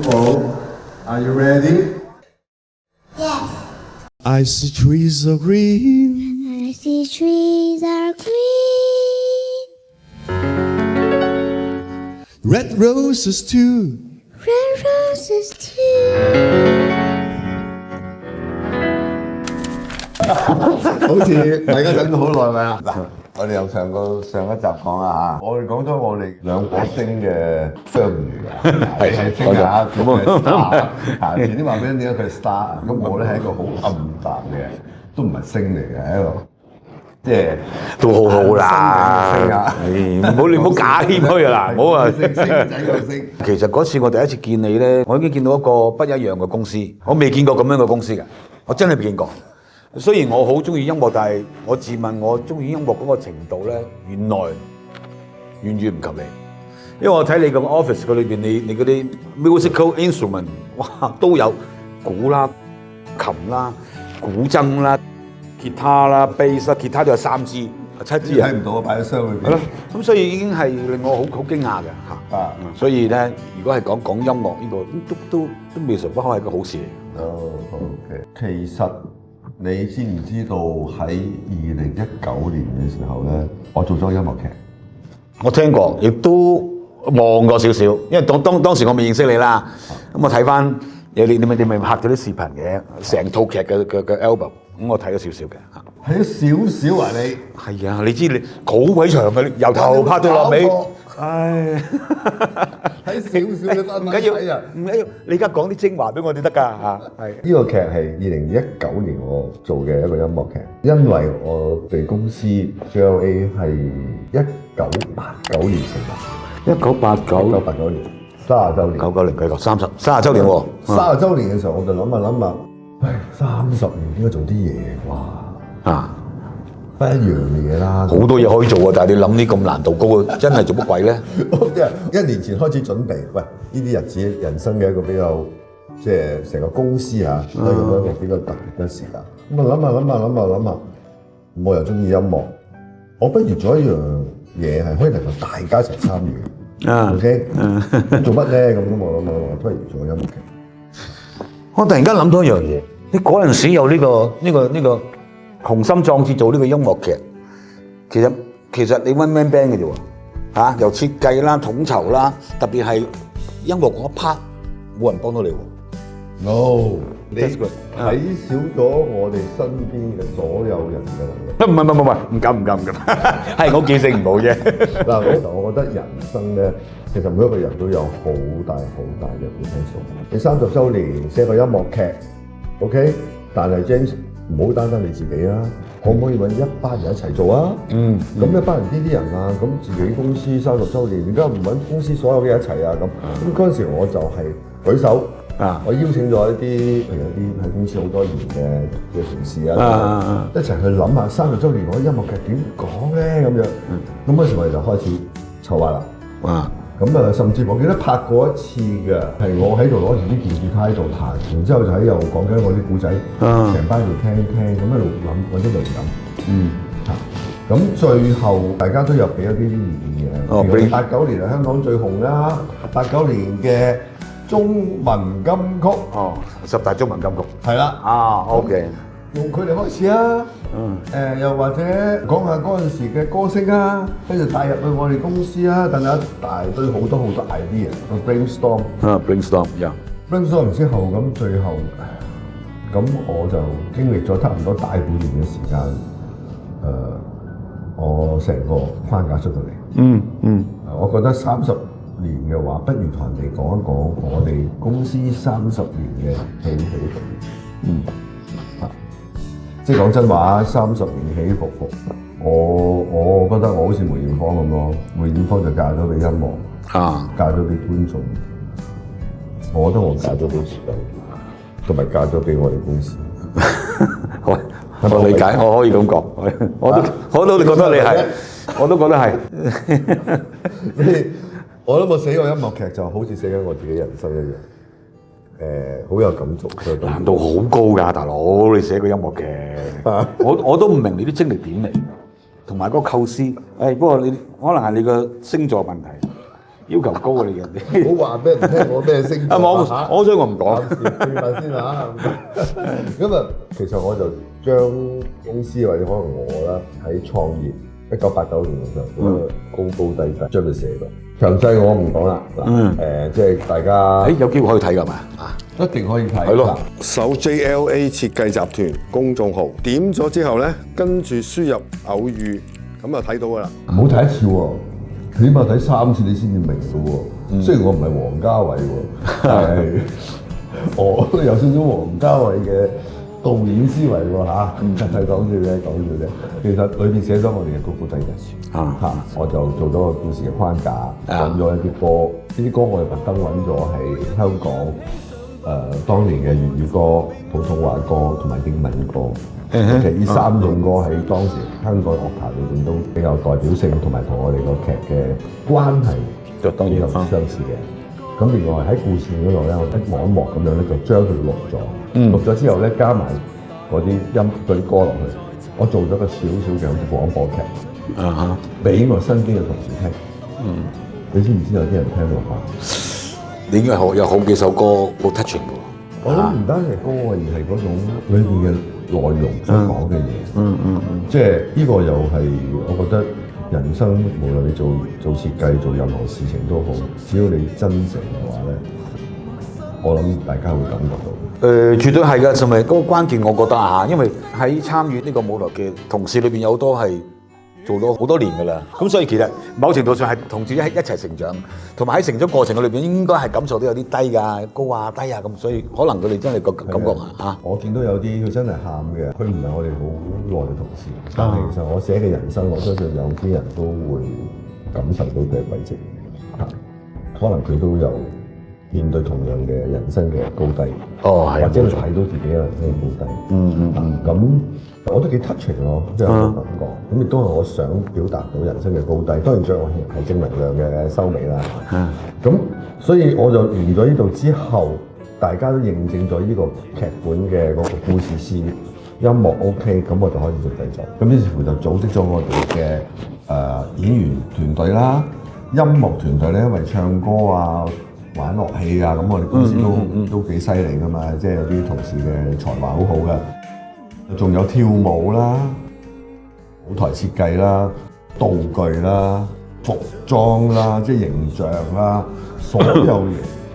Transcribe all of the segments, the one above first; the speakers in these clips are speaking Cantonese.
Beautiful. Are you ready? Yes. I see trees are green. I see trees are green. Red roses too. Red roses too. 好似大家等咗好耐咪啊！嗱，我哋由上一集講啦嚇，我哋講咗我哋兩顆星嘅相遇啊，係星啊，佢係 star 啊，前啲話俾人點解佢係 star 啊？咁我咧係一個好暗淡嘅，都唔係星嚟嘅，係一個即係都好好啦，星啊！你唔好假謙虛啊嗱，唔好啊！星仔個星。其實嗰次我第一次見你咧，我已經見到一個不一樣嘅公司，我未見過咁樣嘅公司嘅，我真係未見過。雖然我好中意音樂，但係我自問我中意音樂嗰個程度咧，原來遠遠唔及你。因為我睇你個 office 嗰裏邊，你嗰啲 musical instrument， 哇都有鼓啦、琴啦、古箏啦、吉他啦、bass 啦，吉他都有3支、7支啊！睇唔到啊，擺喺箱裏邊。係咯，咁所以已經係令我好驚訝嘅嚇。啊，所以咧，如果係講音樂呢個，都未嘗不可係一個好事嚟。哦，OK。其實你知唔知道喺2019年嘅時候咧，我做咗音樂劇。我聽過，亦都望過少少，因為當時我未認識你啦。咁我睇翻你咪拍咗啲視頻嘅，成套劇嘅 album， 咁我睇咗少少嘅嚇。睇咗少少啊你？係啊，你知你好鬼長嘅，由頭拍到落尾。唉，睇少少都得，唔緊要，唔緊要，你而家講啲精華俾我哋得㗎嚇。係呢個劇係2019年我做嘅一個音樂劇，因為我哋公司 JLA 係1989年成立，1989年30週年，99年計過30週年喎。30週年嘅時候，我就諗下，唉，30年應該做啲嘢啩啊！不一樣嘅嘢啦，好多嘢可以做啊，但係你諗啲咁難度高嘅，真係做乜鬼咧？一年前開始準備，喂，呢啲日子人生嘅一個比較，即係成個公司啊，都用咗一個比較特別嘅時間。咁啊諗下，我又中意音樂，我不如做一樣嘢係可以能夠大家一齊參與。OK，做乜咧？咁我諗，不如做音樂劇。我突然間諗到一樣嘢，你嗰陣時有呢個雄心壯志做呢個音樂劇，其實你 one man band 嘅啫喎，嚇由設計啦、統籌啦，特別係音樂嗰一 part 冇人幫到你喎。No， 你睇少咗我哋身邊嘅所有人嘅能力。唔敢，係我記性唔好啫。嗱，我覺得人生咧，其實每一個人都有好大嘅 potential。你30週年寫個音樂劇 ，OK， 但係 James 唔好單你自己啊，可唔可以揾一班人一齊做啊？咁一班人邊啲人啊？咁自己公司30週年，點解唔揾公司所有嘅一齊啊？咁嗰陣時我就係舉手。我邀請咗一啲喺公司好多年嘅同事啊，一齊去諗下30週年嗰啲音樂劇點講咧咁樣。咁嗰時我哋就開始籌劃啦。咁啊，甚至我記得拍過一次嘅，係我喺度攞住啲電吉他喺度彈，然之後就喺度講緊我啲故仔，成班喺度聽，咁一路諗揾啲靈感。咁最後大家都有俾一啲意見嘅。89年係香港最紅啦，89年嘅中文金曲10大中文金曲係啦。OK， 用佢哋開始啊。又或者講下嗰陣時嘅歌星啊，跟住帶入去我哋公司啊，等下一大堆好多 idea， brainstorm 之後，咁最後咁我就經歷咗差唔多大半年嘅時間，我成個框架出到嚟。我覺得30年嘅話，不如同人哋講一講我哋公司30年嘅起起伏。即係講真話，30年起起伏伏，我覺得我好似梅艷芳咁咯。梅艷芳就嫁咗俾音樂，嫁咗俾觀眾。我覺得我嫁咗俾時代，同埋嫁咗俾我哋公司。我理解，我可以咁講，我都覺得你係，我都覺得係。我諗我寫個音樂劇就好似寫緊我自己人生一樣。好有感觸，難度好高㗎，大佬！你寫個音樂劇，我都唔明你啲精力點嚟，同埋嗰個構思。不過你可能係你個星座問題，要求高啊！你人哋唔好話俾人聽我咩星座啊！我所以我唔講。秘密先嚇。咁啊，其實我就將公司或者可能我啦喺創業1989年嘅時候嗰個高低將佢寫到。詳細我唔講啦。即係大家有機會可以睇㗎嘛？一定可以睇。係咯。搜 JLA 設計集團公眾號，點咗之後咧，跟住輸入偶遇，咁就睇到㗎啦。唔好睇一次喎，起碼睇3次你先至明嘅喎。雖然我唔係王家衞喎，但係我都有少少王家衞嘅導演思維喎嚇。係講笑啫，講笑啫。其實裏邊寫咗我哋嘅高低嘅我就做咗個故事嘅框架，揾咗一啲歌，呢啲歌我哋特登揾咗係香港當年嘅粵語歌、普通話歌同埋英文歌。其實呢3種歌喺當時香港樂壇裏邊都比較代表性，同埋同我哋個劇嘅關係就當然有相似嘅。咁另外喺故事嗰度咧，我一幕一幕咁樣咧就將佢錄咗，錄咗之後咧加埋嗰啲啲歌落去，我做咗個少少嘅廣播劇，俾我身邊嘅同事聽。你知唔知有啲人聽到嚇？你應該有好幾首歌好 touching 嘅。我諗唔單係歌啊，而係嗰種裏邊嘅內容所講嘅嘢。即係呢個又係我覺得人生無論你做設計做任何事情都好，只要你真誠嘅話咧，我諗大家會感覺到。絕對係㗎，同埋嗰個關鍵，我覺得啊，因為喺參與呢個舞台嘅同事裏邊有好多係做咗好多年㗎啦，咁所以其實某程度上係同自己一齊成長，同埋喺成長過程嘅裏邊應該係感受到有啲低㗎、高啊、低啊咁，所以可能佢哋真係個感覺啊。我見到有啲佢真係喊嘅，佢唔係我哋好耐嘅同事，但係其實我寫嘅人生，我相信有啲人都會感受到佢嘅軌跡可能佢都有面對同樣嘅人生嘅高低，或者佢睇到自己嘅人生嘅高低。咁我都幾 touching 咯，即係我感覺。咁亦都係我想表達到人生嘅高低。當然最後係正能量嘅收尾啦。咁所以我就完咗呢度之後，大家都認證咗呢個劇本嘅嗰個故事線，音樂 OK，咁我就可以做製作。咁於是乎就組織咗我哋嘅演員團隊啦、音樂團隊咧，因為唱歌啊、玩樂器啊，咁我哋公司都幾犀利噶嘛，即係有啲同事嘅才華好好嘅。仲有跳舞啦、舞台設計啦、道具啦、服裝啦、即係形象啦，所有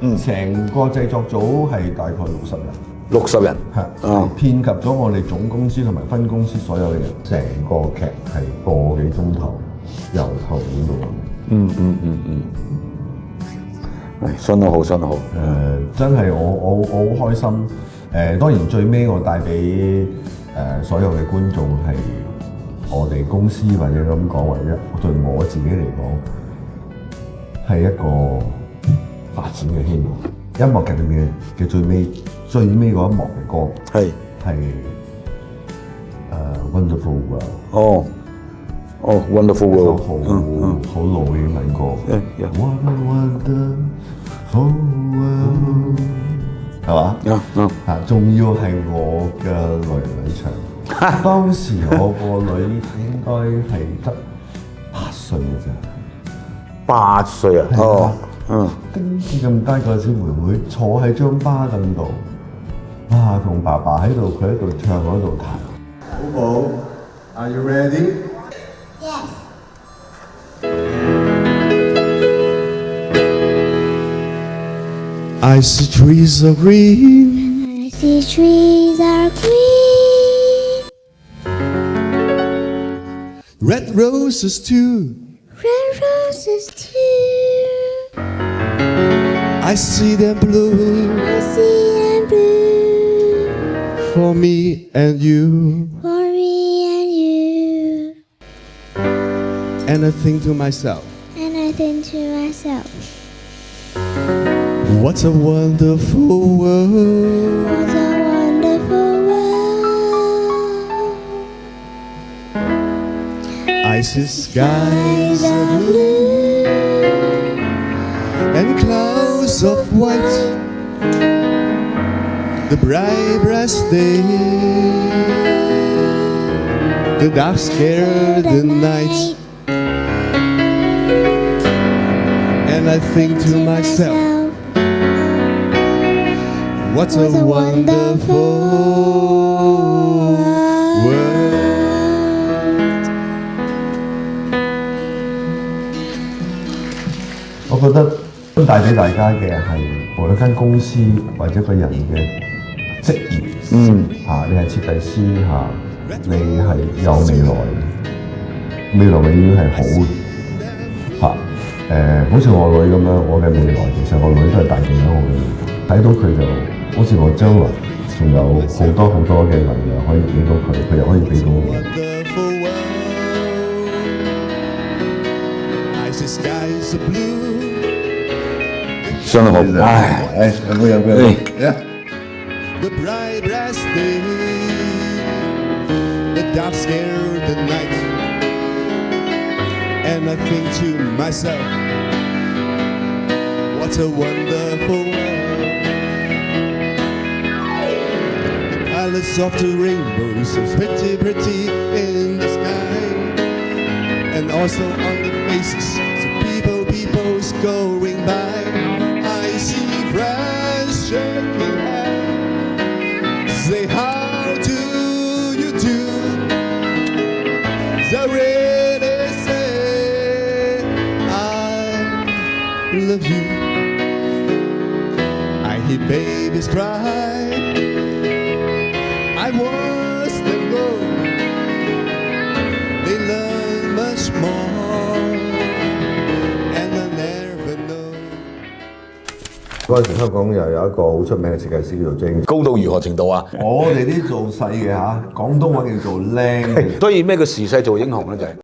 嘢，成個製作組係大概60人。60人係遍及咗我哋總公司同埋分公司所有嘅人，成個劇係個幾鐘頭，由頭演到尾。相當好，相當好。真係我好開心。當然最尾我帶俾所有嘅觀眾係我哋公司或者咁講，或者對我自己嚟講係一個發展嘅希望。音樂劇裏面嘅最尾嗰一幕嘅歌係Wonderful World。Wonderful World， 好老嘅英文歌。What a wonderful world， 係嘛？仲要係我嘅女唱。當時我個女應該係得8歲嘅啫。8歲啊？丁子咁低個小妹妹坐喺張巴凳度，同爸爸喺度，佢喺度唱，我喺度彈。寶寶 ，Are you ready？ Yes. I see trees are green. I see trees are green. Red roses too. Red roses too. I see them blue I see them blue. for me and you. For me and you. And I think to myself, And I think to myself, what a wonderful world. what a wonderful world. I see skies Skies of are blue blue. and clouds of white. The bright brass day, the dark scare the night. And I think to myself, what a wonderful world. 我覺得帶俾大家嘅係無論間公司或者個人嘅職業，你係設計師你係有未來，未來永遠係好好似我女咁樣，我嘅未來其實我女都係帶動緊我嘅未來，睇到佢就好似我將來仲有好多嘅能量可以俾到佢，佢又可以俾到我。相當好，有冇？The bright brass day, the dark scared the night, and I think to myself, what a wonderful world. The palace of the rainbows is pretty, pretty in the sky, and also on the faces of people's going by. I see friends shaking hands, say how do you do? They really say I love you. I hear babies cry, I watch them go. They learn much more, and I never know. 嗰陣時香港又有一個好出名嘅設計師叫做 James。高到如何程度啊？我哋啲做細嘅廣東話叫做靚。所以咩叫時勢做英雄咧？就係